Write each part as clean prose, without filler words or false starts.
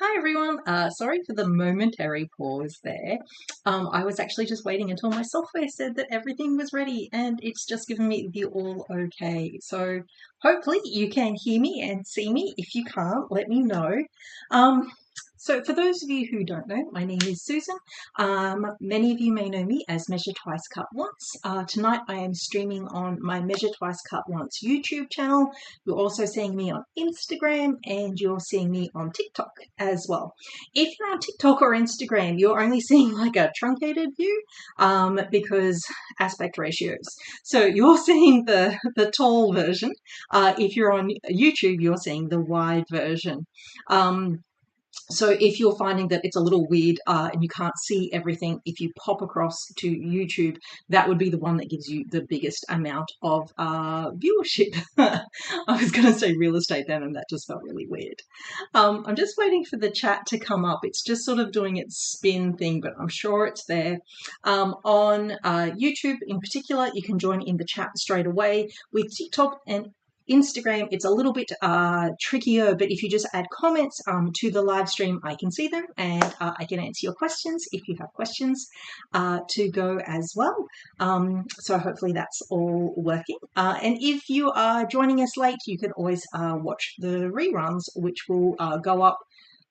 Hi everyone. Sorry for the momentary pause there. I was actually just waiting until my software said that everything was ready and it's just given me the all okay. So hopefully you can hear me and see me. If you can't, let me know. Um, so for those of you who don't know, my name is Susan. Many of you may know me as Measure Twice Cut Once. Tonight I am streaming on my Measure Twice Cut Once YouTube channel. You're also seeing me on Instagram and you're seeing me on TikTok as well. If you're on TikTok or Instagram, you're only seeing like a truncated view because aspect ratios. So you're seeing the tall version. If you're on YouTube, you're seeing the wide version. So if you're finding that it's a little weird and you can't see everything, if you pop across to YouTube, that would be the one that gives you the biggest amount of viewership. I was going to say real estate then, and that just felt really weird. I'm just waiting for the chat to come up. It's just sort of doing its spin thing, but I'm sure it's there. On YouTube in particular, you can join in the chat straight away. With TikTok and Instagram, it's a little bit trickier, but if you just add comments to the live stream, I can see them and I can answer your questions if you have questions to go as well. So hopefully that's all working. And if you are joining us late, you can always watch the reruns, which will go up.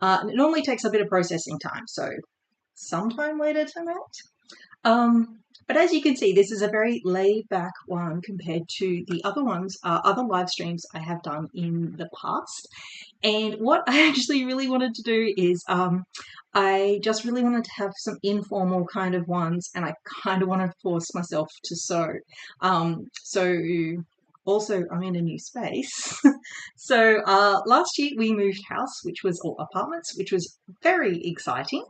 It normally takes a bit of processing time, so sometime later tonight. But as you can see, this is a very laid back one compared to the other ones, other live streams I have done in the past. And what I actually really wanted to do is I just really wanted to have some informal kind of ones, and I kind of want to force myself to sew. So also I'm in a new space. So last year we moved house, which was all apartments, which was very exciting.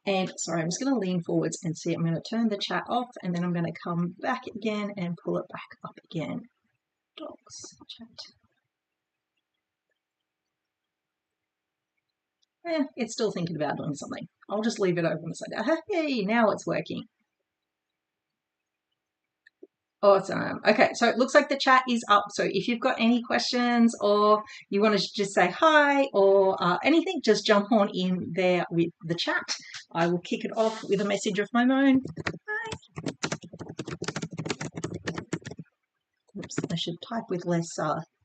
And sorry, I'm just going to lean forwards and see. I'm going to turn the chat off and then I'm going to come back again and pull it back up again. Dogs, chat. It's still thinking about doing something. I'll just leave it open and say, hey, now it's working. Awesome. Okay, so it looks like the chat is up. So if you've got any questions or you want to just say hi or anything, just jump on in there with the chat. I will kick it off with a message of my own. Hi. Oops, I should type with less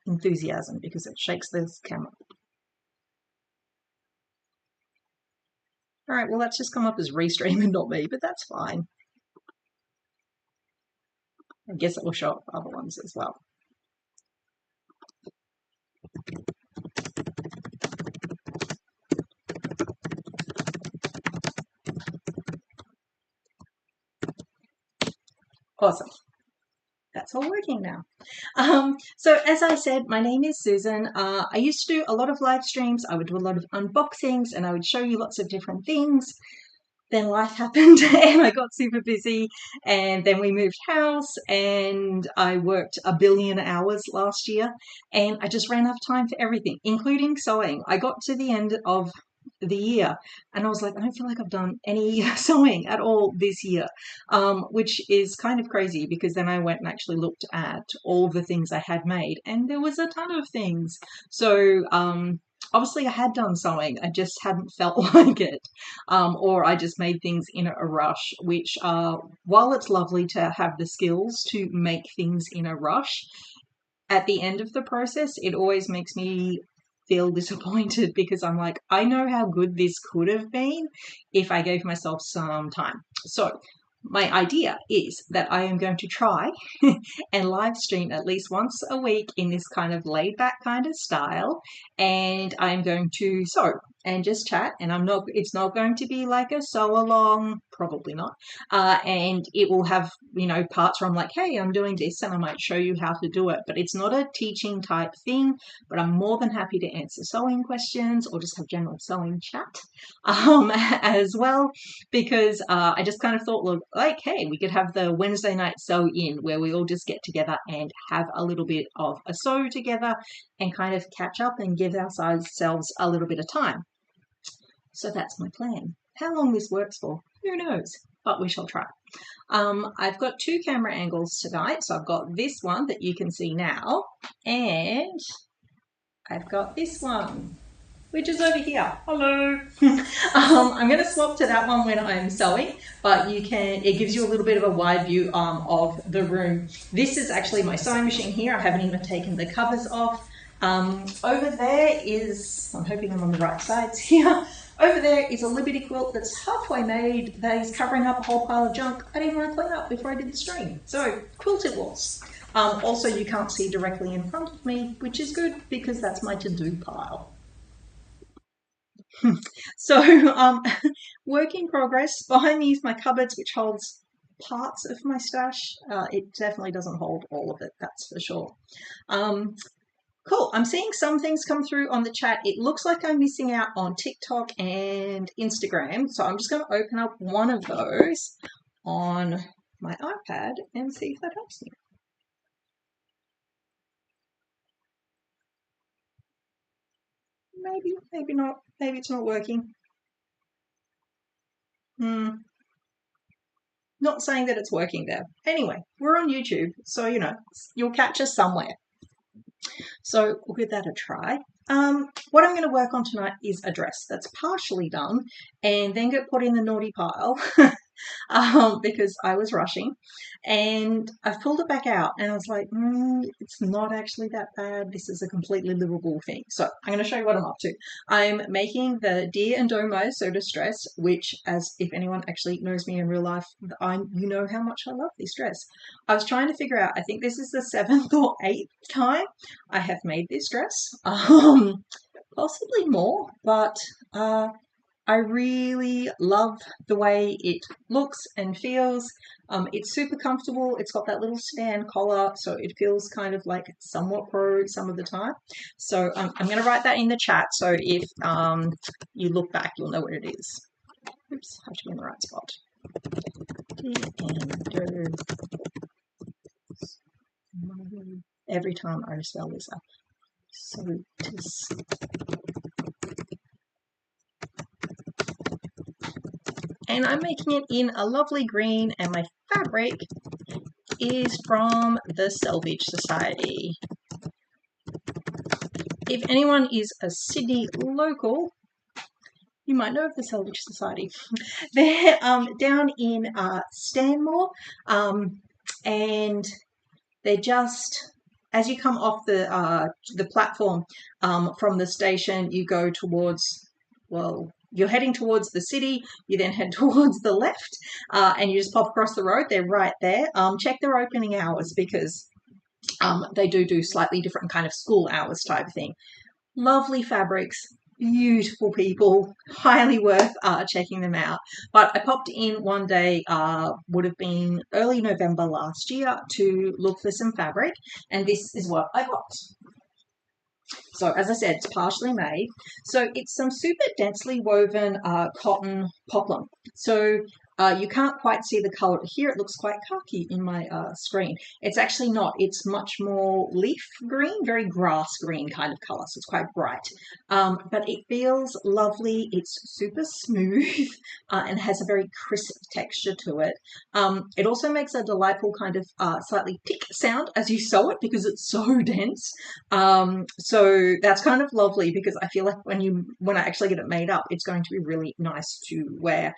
enthusiasm because it shakes this camera. All right, well, that's just come up as restream and not me, but that's fine. I guess it will show up other ones as well. Awesome. That's all working now. So as I said, my name is Susan. I used to do a lot of live streams. I would do a lot of unboxings and I would show you lots of different things. Then life happened and I got super busy, and then we moved house and I worked a billion hours last year and I just ran out of time for everything, including sewing. I got to the end of the year and I was like, I don't feel like I've done any sewing at all this year, which is kind of crazy because then I went and actually looked at all the things I had made and there was a ton of things. So obviously I had done sewing, I just hadn't felt like it, or I just made things in a rush, which while it's lovely to have the skills to make things in a rush, at the end of the process it always makes me feel disappointed because I'm like, I know how good this could have been if I gave myself some time. So my idea is that I am going to try and live stream at least once a week in this kind of laid back kind of style. And I'm going to sew and just chat. And it's not going to be like a sew along, probably not. And it will have, parts where I'm like, hey, I'm doing this and I might show you how to do it. But it's not a teaching type thing, but I'm more than happy to answer sewing questions or just have general sewing chat as well, because I just kind of thought, look, like, hey, we could have the Wednesday night sew in where we all just get together and have a little bit of a sew together and kind of catch up and give ourselves a little bit of time. So that's my plan. How long this works for, who knows, but we shall try. I've got two camera angles tonight. So I've got this one that you can see now, and I've got this one. which is over here. Hello. I'm going to swap to that one when I'm sewing, but it gives you a little bit of a wide view of the room. This is actually my sewing machine here. I haven't even taken the covers off. Over there is, I'm hoping I'm on the right sides here. Over there is a Liberty quilt that's halfway made that is covering up a whole pile of junk I didn't want to clean up before I did the stream. So, quilt it was. Also, you can't see directly in front of me, which is good because that's my to-do pile. So, work in progress. Behind me is my cupboards, which holds parts of my stash. It definitely doesn't hold all of it, that's for sure. Cool. I'm seeing some things come through on the chat. It looks like I'm missing out on TikTok and Instagram. So I'm just going to open up one of those on my iPad and see if that helps me. Maybe, maybe not. Maybe it's not working. Not saying that it's working there. Anyway, we're on YouTube, so, you know, you'll catch us somewhere. So we'll give that a try. What I'm going to work on tonight is a dress that's partially done and then get put in the naughty pile because I was rushing, and I've pulled it back out and I was like, it's not actually that bad. This is a completely livable thing. So I'm going to show you what I'm up to. I'm making the Deer and Domo Soda dress, which, as if anyone actually knows me in real life, you know how much I love this dress. I was trying to figure out, I think this is the 7th or 8th time I have made this dress. Possibly more, but I really love the way it looks and feels. It's super comfortable. It's got that little stand collar, so it feels kind of like somewhat pro some of the time. So I'm going to write that in the chat, so if you look back, you'll know what it is. Oops, I have to be in the right spot. Every time I spell this up. So and I'm making it in a lovely green, and my fabric is from the Selvage Society. If anyone is a Sydney local, you might know of the Selvage Society. They're down in Stanmore, and they're just, as you come off the platform from the station, you go towards, well, you're heading towards the city, you then head towards the left, and you just pop across the road. They're right there. Check their opening hours because they do slightly different kind of school hours type thing. Lovely fabrics, beautiful people, highly worth checking them out. But I popped in one day, would have been early November last year, to look for some fabric, and this is what I got. So as I said, it's partially made. So it's some super densely woven cotton poplin. So you can't quite see the color here. It looks quite khaki in my screen. It's actually not. It's much more leaf green, very grass green kind of color. So it's quite bright. But it feels lovely. It's super smooth and has a very crisp texture to it. It also makes a delightful kind of slightly tick sound as you sew it because it's so dense. So that's kind of lovely because I feel like when I actually get it made up, it's going to be really nice to wear.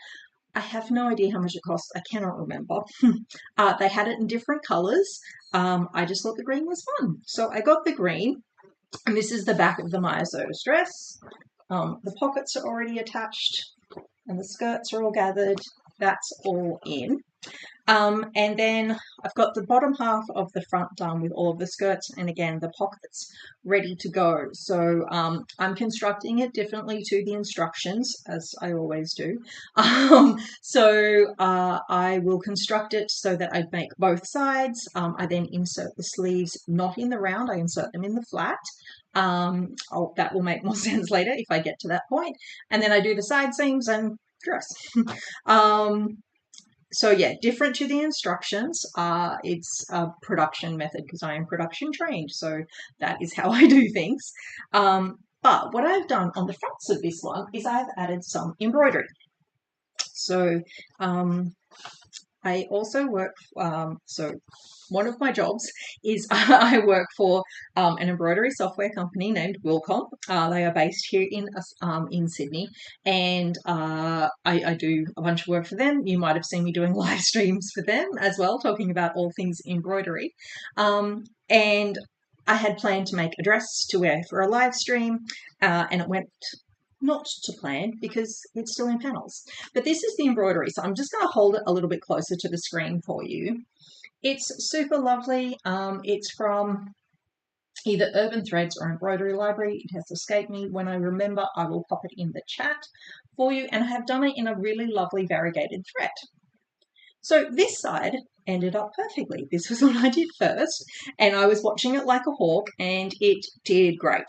I have no idea how much it costs. I cannot remember. They had it in different colors. I just thought the green was fun. So I got the green, and this is the back of the Maya Sodas dress. The pockets are already attached, and the skirts are all gathered. That's all in. And then I've got the bottom half of the front done with all of the skirts and again the pockets ready to go. So I'm constructing it differently to the instructions, as I always do. So I will construct it so that I make both sides. I then insert the sleeves not in the round, I insert them in the flat. That will make more sense later if I get to that point. And then I do the side seams and dress. So yeah, different to the instructions. It's a production method because I am production trained. So that is how I do things. But what I've done on the fronts of this one is I've added some embroidery. So I also work, so one of my jobs is I work for an embroidery software company named Wilcom. They are based here in Sydney, and I do a bunch of work for them. You might have seen me doing live streams for them as well, talking about all things embroidery. And I had planned to make a dress to wear for a live stream, and it went not to plan because it's still in panels. But this is the embroidery, so I'm just going to hold it a little bit closer to the screen for you. It's super lovely. It's from either Urban Threads or Embroidery Library. It has escaped me. When I remember, I will pop it in the chat for you, and I have done it in a really lovely variegated thread. So this side ended up perfectly. This was what I did first, and I was watching it like a hawk, and it did great.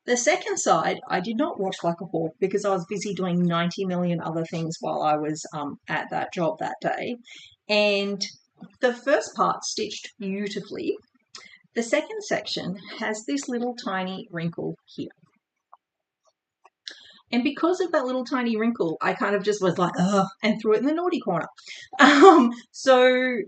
The second side, I did not watch like a hawk because I was busy doing 90 million other things while I was at that job that day. And the first part stitched beautifully. The second section has this little tiny wrinkle here. And because of that little tiny wrinkle, I kind of just was like, ugh, and threw it in the naughty corner. So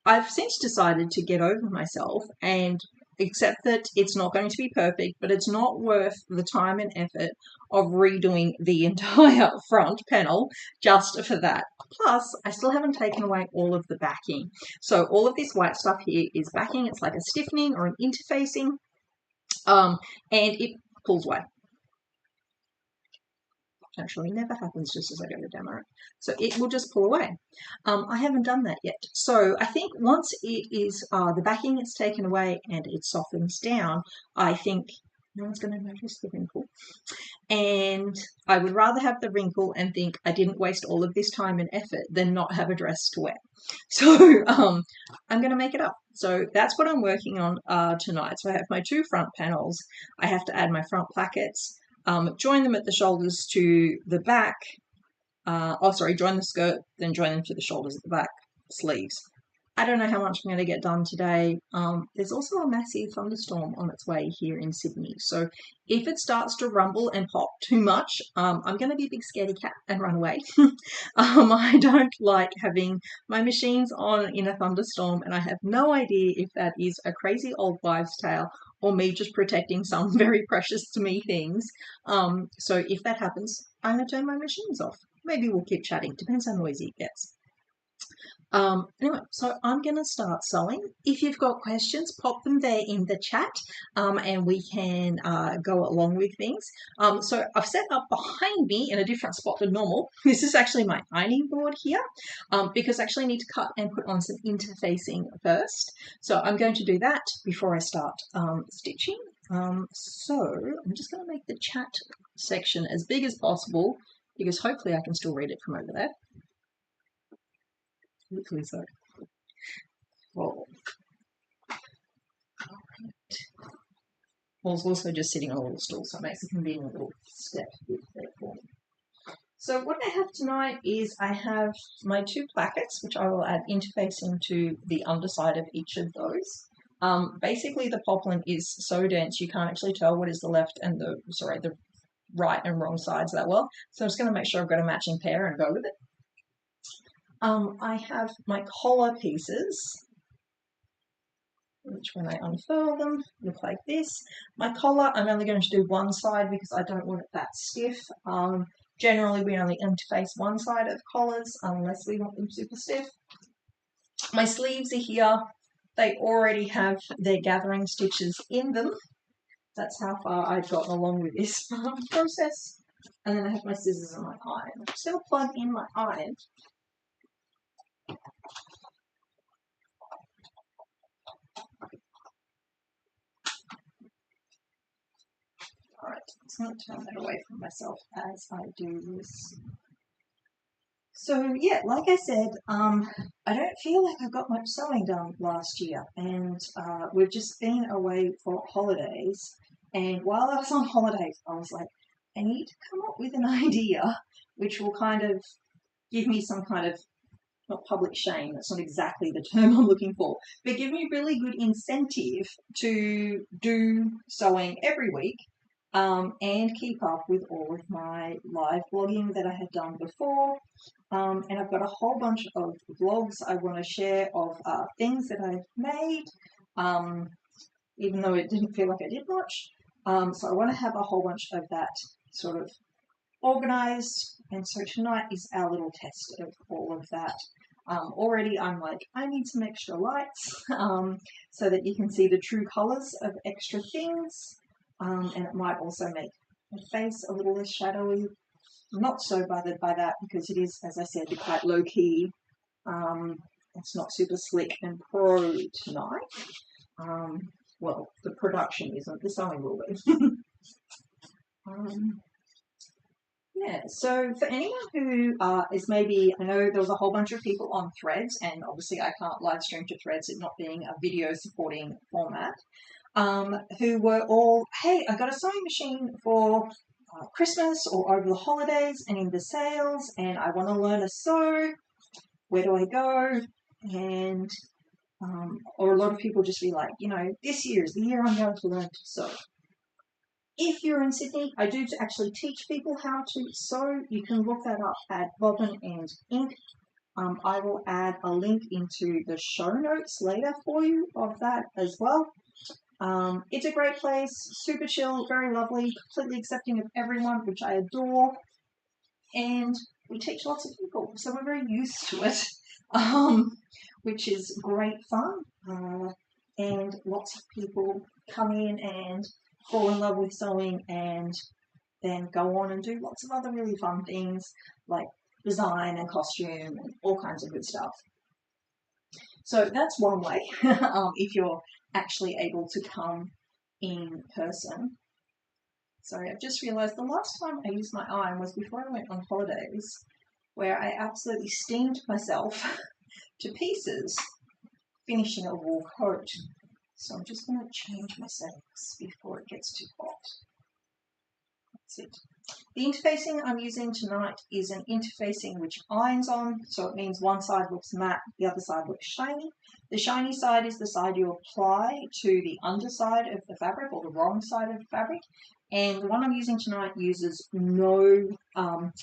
I've since decided to get over myself and accept that it's not going to be perfect, but it's not worth the time and effort of redoing the entire front panel just for that. Plus, I still haven't taken away all of the backing. So all of this white stuff here is backing. It's like a stiffening or an interfacing, and it pulls away. Actually never happens just as I go to demo it. So it will just pull away. I haven't done that yet. So I think once it is, the backing is taken away and it softens down, I think no one's going to notice the wrinkle. And I would rather have the wrinkle and think I didn't waste all of this time and effort than not have a dress to wear. So I'm going to make it up. So that's what I'm working on tonight. So I have my two front panels. I have to add my front plackets. Join them at the shoulders to the back. Join the skirt, then join them to the shoulders at the back sleeves. I don't know how much I'm going to get done today. There's also a massive thunderstorm on its way here in Sydney. So if it starts to rumble and pop too much, I'm going to be a big scaredy cat and run away. I don't like having my machines on in a thunderstorm, and I have no idea if that is a crazy old wives' tale or me just protecting some very precious to me things. So if that happens, I'm going to turn my machines off. Maybe we'll keep chatting. Depends how noisy it gets. Anyway, so I'm going to start sewing. If you've got questions, pop them there in the chat, and we can go along with things. So I've set up behind me in a different spot than normal. This is actually my ironing board here, because I actually need to cut and put on some interfacing first. So I'm going to do that before I start stitching. So I'm just going to make the chat section as big as possible because hopefully I can still read it from over there. Hopefully so. Well, I was also just sitting on a little stool, so it makes a convenient little step there for me. So what I have tonight is I have my two plackets, which I will add interfacing to the underside of each of those. Basically, the poplin is so dense you can't actually tell what is the left and the right and wrong sides that well. So I'm just going to make sure I've got a matching pair and go with it. I have my collar pieces, which when I unfurl them look like this. My collar, I'm only going to do one side because I don't want it that stiff. Generally, we only interface one side of collars unless we want them super stiff. My sleeves are here. They already have their gathering stitches in them. That's how far I've gotten along with this process. And then I have my scissors and my iron. I'm just going to plug in my iron. Alright, I'm going to turn that away from myself as I do this. So yeah, like I said, I don't feel like I got much sewing done last year, and we've just been away for holidays. And while I was on holidays, I was like, I need to come up with an idea which will kind of give me some kind of, not public shame, that's not exactly the term I'm looking for, but give me really good incentive to do sewing every week. and keep up with all of my live blogging that I have done before. And I've got a whole bunch of vlogs I want to share of things that I've made, even though it didn't feel like I did much. So I want to have a whole bunch of that sort of organized. And so tonight is our little test of all of that. Already I'm like, I need some extra lights so that you can see the true colors of extra things. And it might also make my face a little less shadowy. I'm not so bothered by that because it is, as I said, quite low key. It's not super slick and pro tonight. Well, the production isn't, the sewing will be. Yeah, so for anyone who is maybe, I know there was a whole bunch of people on Threads, and obviously I can't live stream to Threads, it not being a video supporting format, who were all, hey, I got a sewing machine for Christmas or over the holidays and in the sales, and I want to learn a sew. Where do I go? And or a lot of people just be like, you know, this year is the year I'm going to learn to sew. If you're in Sydney, I do actually teach people how to sew. You can look that up at Bobbin and Ink. I will add a link into the show notes later for you of that as well. It's a great place, super chill, very lovely, completely accepting of everyone, which I adore. And we teach lots of people, so we're very used to it, which is great fun. And lots of people come in and fall in love with sewing and then go on and do lots of other really fun things like design and costume and all kinds of good stuff. So that's one way, if you're actually able to come in person. Sorry, I've just realised the last time I used my iron was before I went on holidays, where I absolutely steamed myself to pieces finishing a wool coat. So I'm just going to change my settings before it gets too hot. That's it. The interfacing I'm using tonight is an interfacing which irons on, so it means one side looks matte, the other side looks shiny. The shiny side is the side you apply to the underside of the fabric or the wrong side of the fabric. And the one I'm using tonight uses no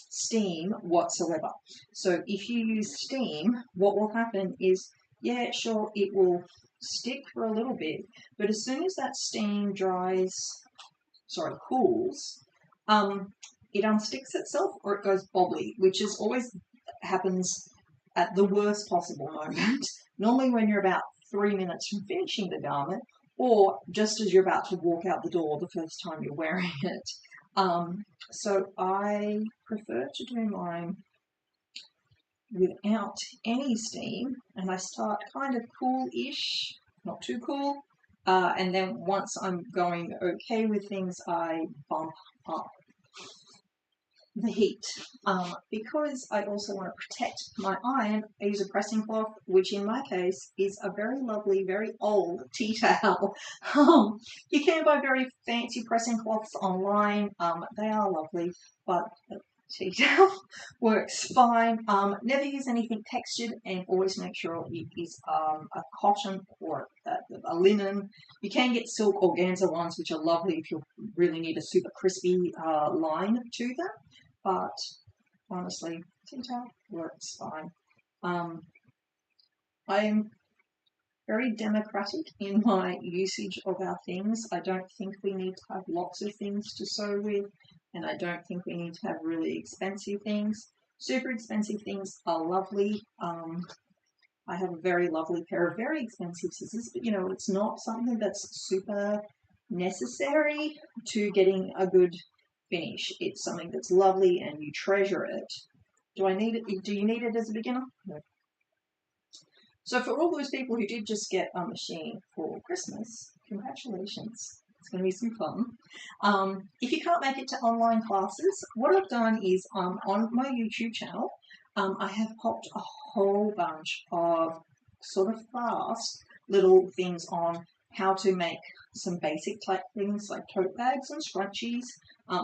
steam whatsoever. So if you use steam, what will happen is, yeah, sure, it will stick for a little bit, but as soon as that steam cools, it unsticks itself or it goes bobbly, which is always happens at the worst possible moment. Normally when you're about 3 minutes from finishing the garment, or just as you're about to walk out the door the first time you're wearing it. So I prefer to do mine without any steam, and I start kind of cool-ish, not too cool, and then once I'm going okay with things, I bump up the heat. Because I also want to protect my iron, I use a pressing cloth, which in my case is a very lovely, very old tea towel. You can buy very fancy pressing cloths online. They are lovely, but tea towel works fine. Never use anything textured, and always make sure it is a cotton or a linen. You can get silk organza ones, which are lovely if you really need a super crispy line to them. But honestly, tea towel works fine. I'm very democratic in my usage of our things. I don't think we need to have lots of things to sew with, and I don't think we need to have really expensive things. Super expensive things are lovely. I have a very lovely pair of very expensive scissors, but you know, it's not something that's super necessary to getting a good finish. It's something that's lovely and you treasure it. Do I need it? Do you need it as a beginner? No. So for all those people who did just get a machine for Christmas, congratulations. It's going to be some fun. If you can't make it to online classes, what I've done is on my YouTube channel, I have popped a whole bunch of sort of fast little things on how to make some basic type things like tote bags and scrunchies.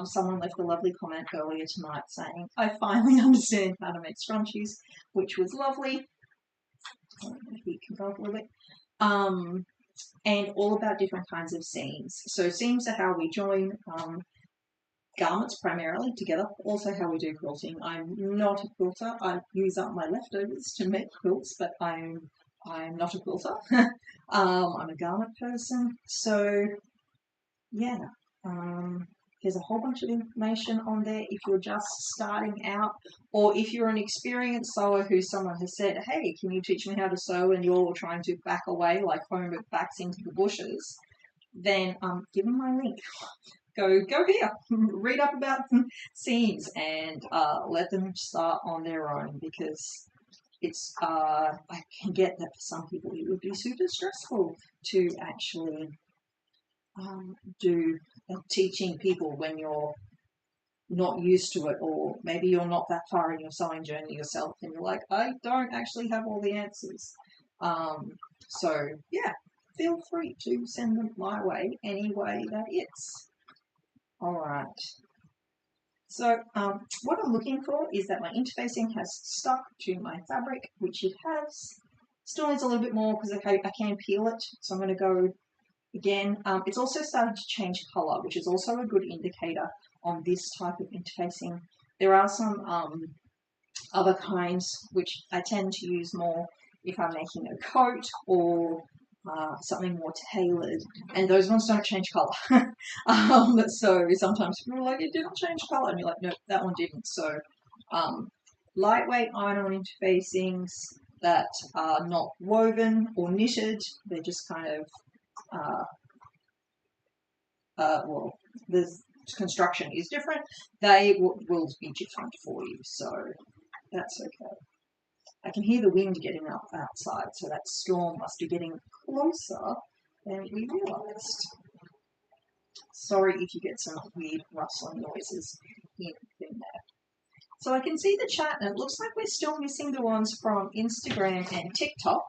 Someone left a lovely comment earlier tonight saying, I finally understand how to make scrunchies, which was lovely. Heat can go up a little bit. And all about different kinds of seams. So seams are how we join garments primarily together. Also how we do quilting. I'm not a quilter. I use up my leftovers to make quilts, but I'm not a quilter. I'm a garment person. So yeah, there's a whole bunch of information on there if you're just starting out, or if you're an experienced sewer who someone has said, hey, can you teach me how to sew, and you're trying to back away like Homer backs into the bushes, then give them my link. Go here, read up about seams, and let them start on their own, because it's I can get that for some people it would be super stressful to actually do teaching people when you're not used to it, or maybe you're not that far in your sewing journey yourself and you're like, I don't actually have all the answers. So yeah, feel free to send them my way any way that is. All right. So what I'm looking for is that my interfacing has stuck to my fabric, which it has. Still needs a little bit more because I can peel it, so I'm going to go again. It's also started to change colour, which is also a good indicator on this type of interfacing. There are some other kinds which I tend to use more if I'm making a coat or something more tailored, and those ones don't change colour. So sometimes people are like, it didn't change colour, and you're like, no, that one didn't. So lightweight iron-on interfacings that are not woven or knitted, they're just kind of well, the construction is different, they will be different for you, so that's okay. I can hear the wind getting up outside, so that storm must be getting closer than we realised. Sorry if you get some weird rustling noises in there. So I can see the chat, and it looks like we're still missing the ones from Instagram and TikTok.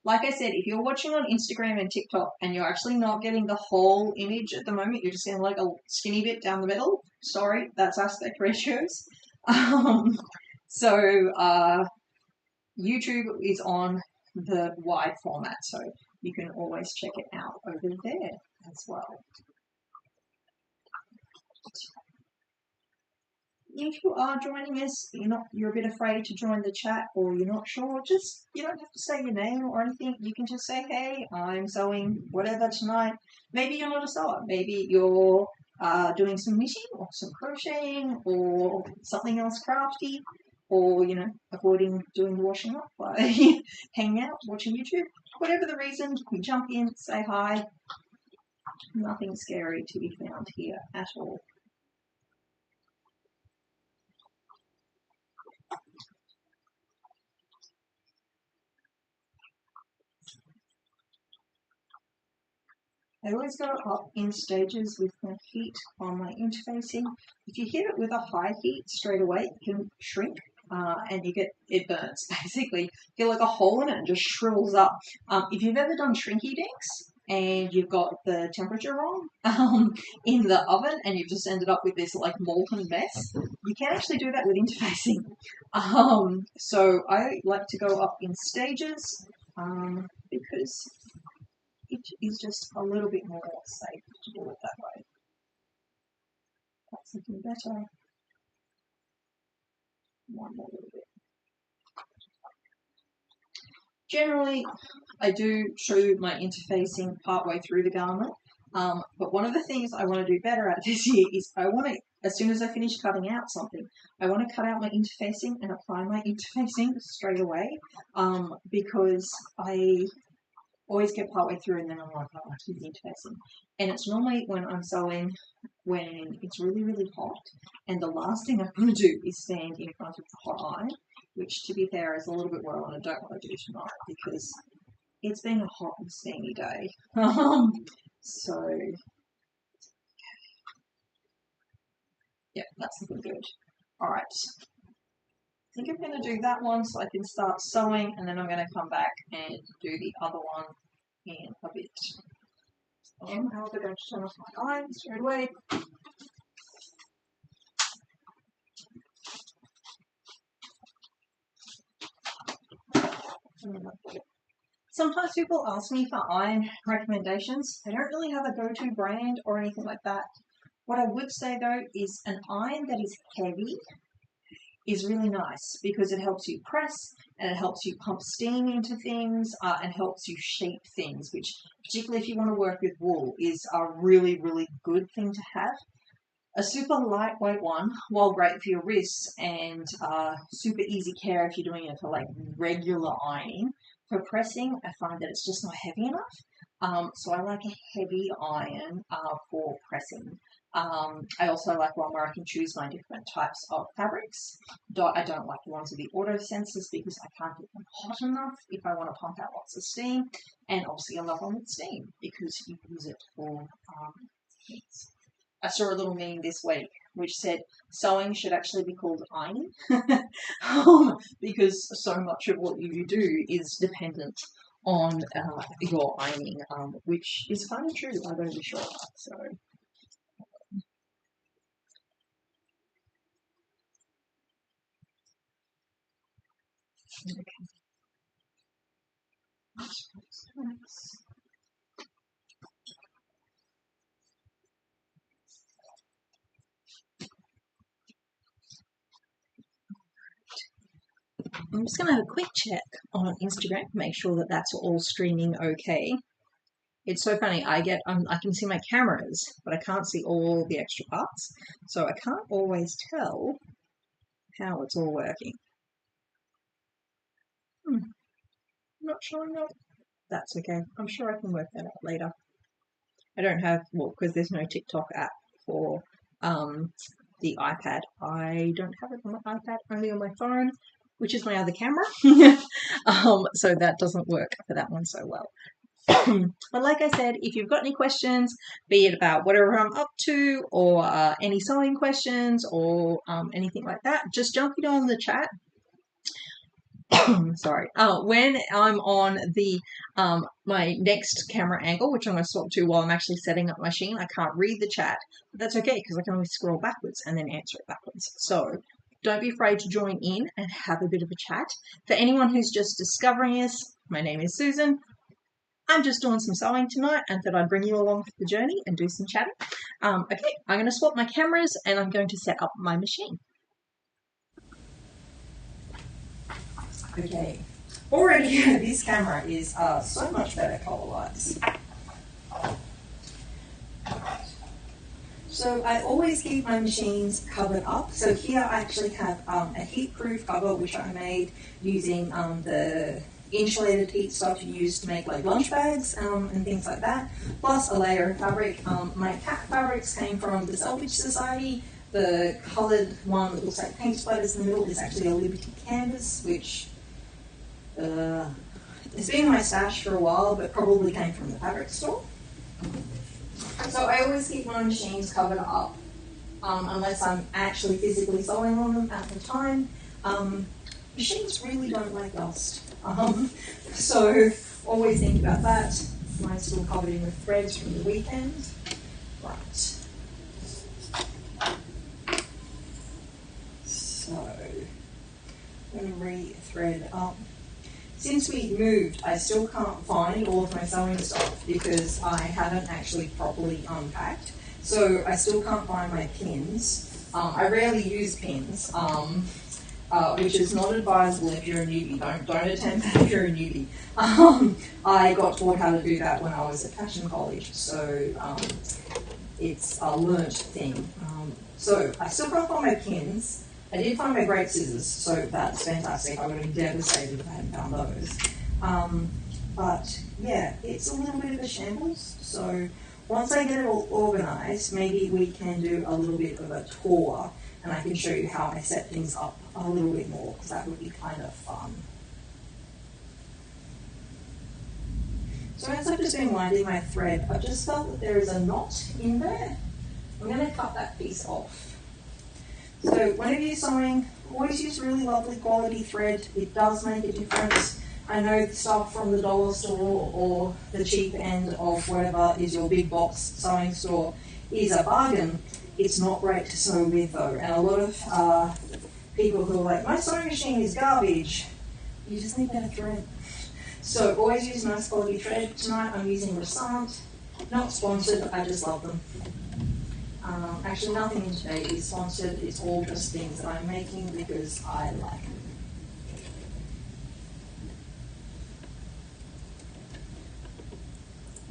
Like I said, if you're watching on Instagram and TikTok and you're actually not getting the whole image at the moment, you're just getting like a skinny bit down the middle, sorry, that's aspect ratios. So YouTube is on the wide format, so you can always check it out over there as well. If you are joining us, you're a bit afraid to join the chat, or you're not sure, just, you don't have to say your name or anything. You can just say, hey, I'm sewing whatever tonight. Maybe you're not a sewer. Maybe you're doing some knitting or some crocheting or something else crafty, or, avoiding doing the washing up by hanging out, watching YouTube. Whatever the reason, you jump in, say hi. Nothing scary to be found here at all. I always go up in stages with the heat on my interfacing. If you hit it with a high heat straight away, it can shrink and it burns basically. You get like a hole in it and just shrivels up. If you've ever done shrinky dinks and you've got the temperature wrong in the oven and you've just ended up with this like molten mess, you can actually do that with interfacing. So I like to go up in stages because it is just a little bit more safe to do it that way. That's looking better. One more little bit. Generally, I do show my interfacing partway through the garment, but one of the things I want to do better at this year is I want to, as soon as I finish cutting out something, I want to cut out my interfacing and apply my interfacing straight away, because I always get partway through and then I'm like, oh, I keep interfacing. And it's normally when I'm sewing when it's really, really hot, and the last thing I want to do is stand in front of the hot iron, which, to be fair, is a little bit what I don't want to do tonight because it's been a hot and steamy day. So, yeah, that's looking good. All right. I think I'm going to do that one so I can start sewing, and then I'm going to come back and do the other one in a bit. I'm also going to turn off my iron straight away. Sometimes people ask me for iron recommendations. I don't really have a go-to brand or anything like that. What I would say though is an iron that is heavy is really nice because it helps you press and it helps you pump steam into things and helps you shape things, which particularly if you want to work with wool is a really, really good thing to have. A super lightweight one, while great for your wrists and super easy care if you're doing it for like regular ironing. For pressing, I find that it's just not heavy enough. So I like a heavy iron for pressing. I also like one where I can choose my different types of fabrics. I don't like the ones with the auto sensors because I can't get them hot enough if I want to pump out lots of steam. And obviously I love one with steam because you use it for things. I saw a little meme this week which said sewing should actually be called ironing because so much of what you do is dependent on your ironing, which is kind of true, I'm going to be sure. So. Okay. I'm just going to have a quick check on Instagram, make sure that that's all streaming okay. It's so funny. I can see my cameras, but I can't see all the extra parts, so I can't always tell how it's all working. Not showing up. That's okay. I'm sure I can work that out later. I don't have, well, because there's no TikTok app for the iPad. I don't have it on my iPad, only on my phone, which is my other camera. So that doesn't work for that one so well. But like I said, if you've got any questions, be it about whatever I'm up to or any sewing questions or anything like that, just jump it on the chat. Sorry. When I'm on the my next camera angle, which I'm going to swap to while I'm actually setting up my machine, I can't read the chat. But that's okay because I can always scroll backwards and then answer it backwards. So don't be afraid to join in and have a bit of a chat. For anyone who's just discovering us, my name is Susan. I'm just doing some sewing tonight and thought I'd bring you along for the journey and do some chatting. Okay, I'm going to swap my cameras and I'm going to set up my machine. Okay, already this camera is so much better color-wise. So I always keep my machines covered up. So here I actually have a heat-proof cover which I made using the insulated heat stuff you use to make like lunch bags and things like that, plus a layer of fabric. My cat fabrics came from the Salvage Society. The coloured one that looks like paint splatters in the middle is actually a Liberty canvas, which it's been in my stash for a while, but probably came from the fabric store. So I always keep my machines covered up unless I'm actually physically sewing on them at the time. Machines really don't like dust. So always think about that. Mine's still covered in the threads from the weekend. Right. So I'm going to re-thread up. Since we moved, I still can't find all of my sewing stuff because I haven't actually properly unpacked. So I still can't find my pins. I rarely use pins, which is not advisable if you're a newbie. Don't attempt that if you're a newbie. I got taught how to do that when I was at fashion college, so it's a learnt thing. So I still can't find my pins. I did find my great scissors, so that's fantastic. I would have been devastated if I hadn't found those. But yeah, it's a little bit of a shambles. So once I get it all organised, maybe we can do a little bit of a tour and I can show you how I set things up a little bit more, because that would be kind of fun. So as I've just been winding my thread, I've just felt that there is a knot in there. I'm going to cut that piece off. So whenever you're sewing, always use really lovely quality thread. It does make a difference. I know the stuff from the dollar store or the cheap end of whatever is your big box sewing store is a bargain. It's not great to sew with though. And a lot of people who are like, my sewing machine is garbage. You just need better thread. So always use nice quality thread. Tonight I'm using Rasant. Not sponsored, I just love them. Actually, nothing today is sponsored. It's all just things that I'm making because I like them.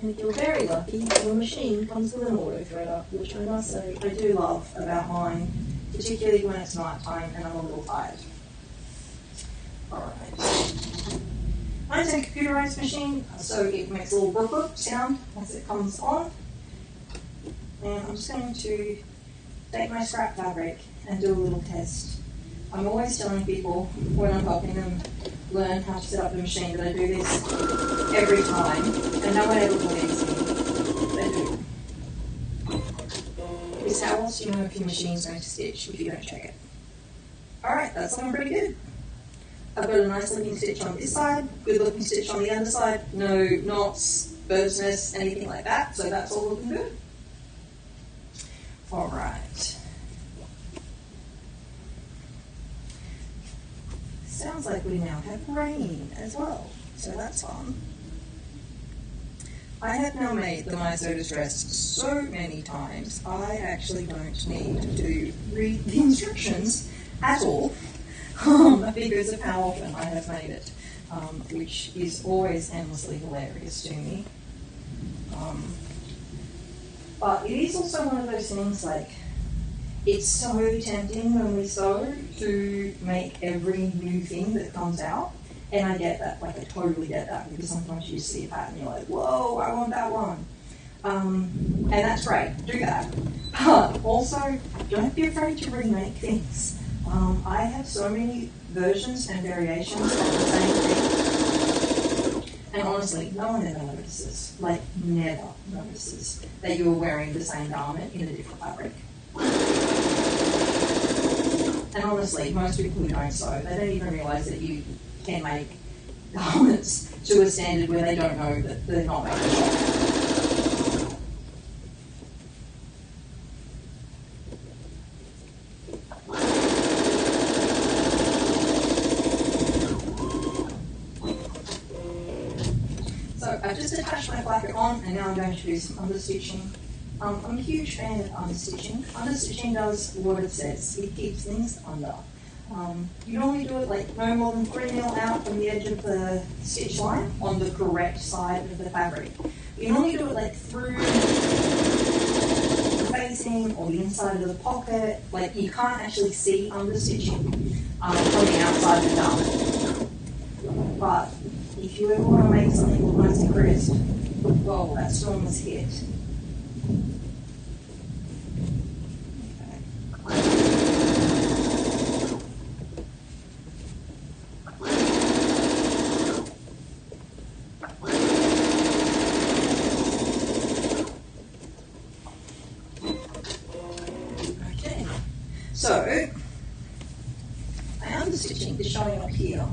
And if you're very lucky, your machine comes with an auto threader, which I must say I do love about mine, particularly when it's night time and I'm a little tired. Alright. Mine's a computerized machine, so it makes a little burp sound as it comes on. And I'm just going to take my scrap fabric and do a little test. I'm always telling people when I'm helping them learn how to set up the machine that I do this every time, and no one ever believes me. They do. Because how else do you know if your machine's going to stitch if you don't check it? Alright, that's looking pretty good. I've got a nice looking stitch on this side, good looking stitch on the underside, no knots, bird's nest, anything like that, so that's all looking good. Alright. Sounds like we now have rain as well, so that's fun. I have now made the My Soda's dress so many times, I actually don't need to read the instructions at all because of how often I have made it, which is always endlessly hilarious to me. But it is also one of those things, like, it's so tempting when we sew to make every new thing that comes out. And I get that, like I totally get that, because sometimes you see a pattern and you're like, whoa, I want that one. And that's great, do that. But also, don't be afraid to remake things. I have so many versions and variations of the same thing. And honestly, no one ever notices, like never notices, that you're wearing the same garment in a different fabric. And honestly, most people who don't sew, they don't even realise that you can make garments to a standard where they don't know that they're not making it. So I've just attached my blanket on, and now I'm going to do some understitching. I'm a huge fan of understitching. Understitching does what it says. It keeps things under. You normally do it like no more than 3 mil out from the edge of the stitch line on the correct side of the fabric. You normally do it like through the facing or the inside of the pocket. Like you can't actually see understitching from the outside of the garment. But if you ever want to make something look nice and crisp, well, that storm has hit. So, my understitching is showing up here.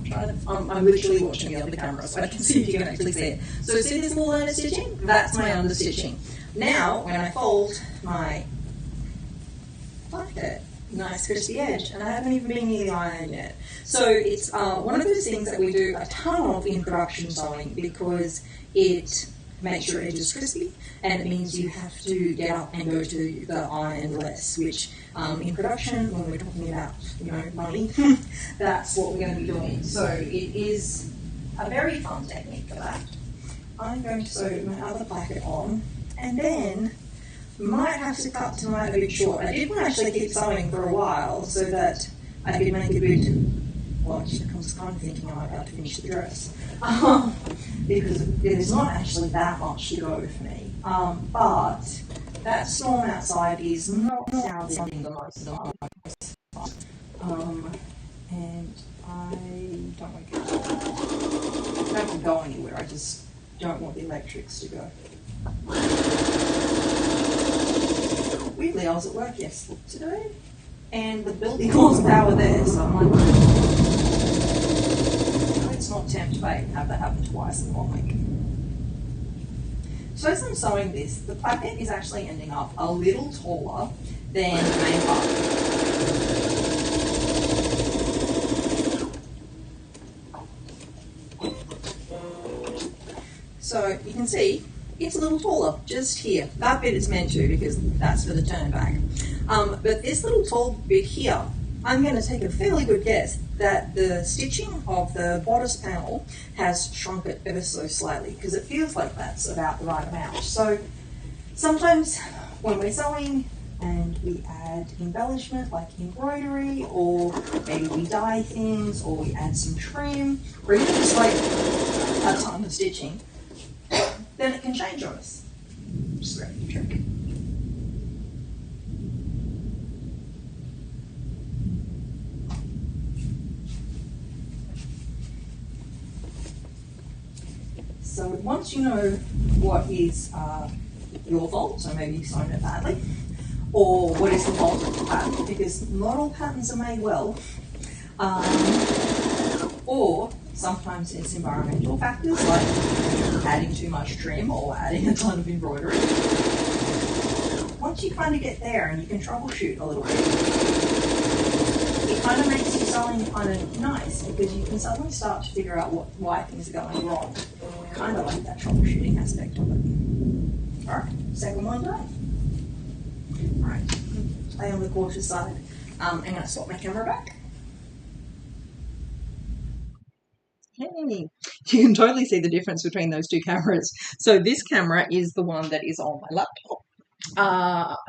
I'm literally watching the other camera so I can see if you can actually see it. So see this wall understitching? That's my understitching. Now, when I fold my blanket, nice crispy edge, and I haven't even been near the iron yet. So it's one of those things that we do a ton of in production sewing because it makes your edges crispy, and it means you have to get up and go to the iron less, which in production, when we're talking about, money, that's what we're going to be doing. So it is a very fun technique for that. I'm going to sew my other blanket on, and then might have to cut tonight a bit short. I did want to actually keep sewing for a while so that I could make a bit. Well, actually, I was kind of thinking I'm about to finish the dress because there's not actually that much to go for me. But that storm outside is not sounding the most nice. And I don't want to go. I don't have to go anywhere. I just don't want the electrics to go. Weirdly, I was at work yesterday, and the building lost power there, so I'm like, let's not tempt fate and have that happen twice in 1 week. So as I'm sewing this, the placket is actually ending up a little taller than the main part. So you can see it's a little taller, just here. That bit is meant to because that's for the turn back. But this little tall bit here, I'm going to take a fairly good guess that the stitching of the bodice panel has shrunk it ever so slightly because it feels like that's about the right amount. So sometimes when we're sewing and we add embellishment like embroidery, or maybe we dye things, or we add some trim, or even just like a ton of stitching, then it can change on us. Just grab the trick. So once you know what is your fault, so maybe you sewn it badly, or what is the fault of the pattern, because not all patterns are made well, or sometimes it's environmental factors like adding too much trim or adding a ton of embroidery. Once you kind of get there and you can troubleshoot a little bit, it kind of makes your sewing kind of nice because you can suddenly start to figure out why things are going wrong. I kind of like that troubleshooting aspect of it. Alright, second one done. Alright, play on the cautious side. I'm going to swap my camera back. Hey, you can totally see the difference between those two cameras. So this camera is the one that is on my laptop.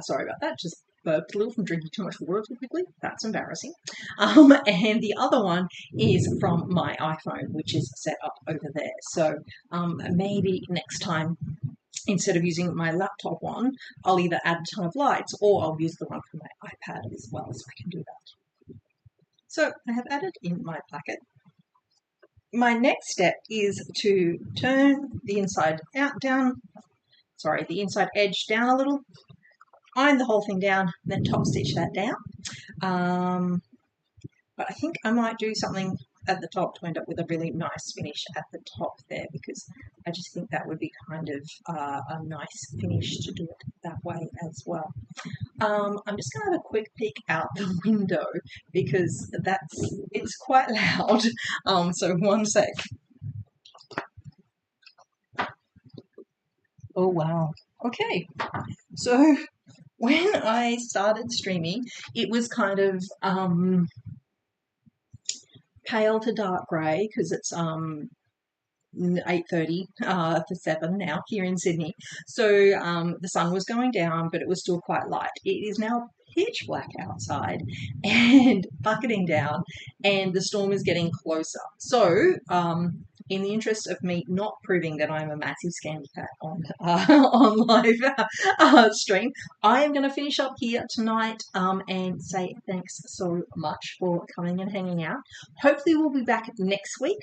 Sorry about that, just burped a little from drinking too much water too quickly. That's embarrassing. And the other one is from my iPhone, which is set up over there. So maybe next time, instead of using my laptop one, I'll either add a ton of lights or I'll use the one from my iPad as well, so I can do that. So I have added in my placket. My next step is to turn the inside the inside edge down a little, iron the whole thing down, then top stitch that down. But I think I might do something at the top to end up with a really nice finish at the top there, because I just think that would be kind of a nice finish to do it that way as well. I'm just going to have a quick peek out the window because it's quite loud. So one sec. Oh wow. Okay. So when I started streaming, it was kind of pale to dark grey because it's 8:30 for 7 now here in Sydney. So the sun was going down, but it was still quite light. It is now pitch black outside and bucketing down, and the storm is getting closer. So in the interest of me not proving that I'm a massive scandy cat on live stream, I am going to finish up here tonight and say thanks so much for coming and hanging out. Hopefully we'll be back next week.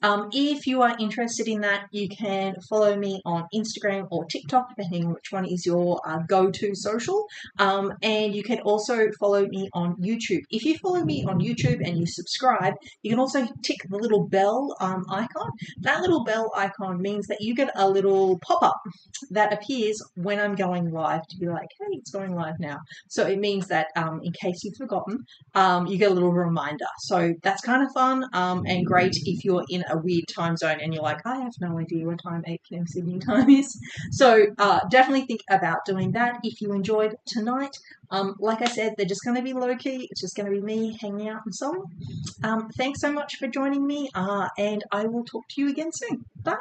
If you are interested in that, you can follow me on Instagram or TikTok, depending on which one is your go-to social. And you can also follow me on YouTube. If you follow me on YouTube and you subscribe, you can also tick the little bell icon. That little bell icon means that you get a little pop-up that appears when I'm going live to be like, hey, it's going live now. So it means that in case you've forgotten, you get a little reminder. So that's kind of fun and great if you're in a weird time zone and you're like, I have no idea what time 8 p.m. Sydney time is. So definitely think about doing that if you enjoyed tonight. Like I said, they're just going to be low-key. It's just going to be me hanging out and so on. Thanks so much for joining me, and I will talk to you again soon. Bye.